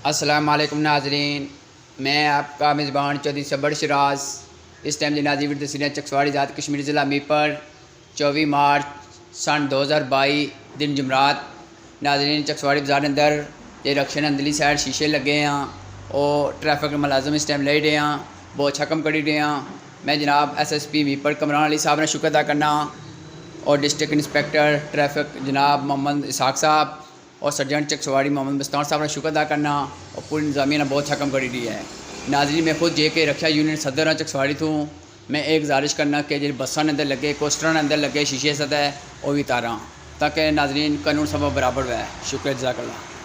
अस्सलाम वालेकुम नाजरीन, मैं आपका मेज़बान चौधरी सबर शराज। इस टाइम नाजी विद सीनियर चकसवाड़ी ज़ात कश्मीर ज़िला मीपर 24 मार्च सन 2022 दिन जुमरात। नाजरीन चकसवाड़ी बाज़ार अंदर ये रक्शन अंदरली साइड शीशे लगे हैं और ट्रैफिक मुलाजम इस टाइम ले रहे हैं, बहुत अच्छा कम करी रहे हैं। मैं जनाब SSP मीपर कमरान अली साहब ने शुक्र अदा करना और डिस्ट्रिक्ट इंस्पेक्टर ट्रैफिक जनाब मोहम्मद इसाक साहब और सर्जेंट चकसवाड़ी मोहम्मद मस्तान साहब ने शुक्र अदा करना और पूरी इंतजामिया ने बहुत अच्छा कम करी दी है। नाजरीन मैं खुद JK रक्षा यूनियन सदर चकसवाड़ी थूँ। मैं एक गुजारिश करना कि जो बसा अंदर लगे कोस्टर अंदर लगे शीशे सतह वो भी तारा ताकि नाजरीन कानून सब बराबर है। शुक्रिया जज़ाकल्लाह।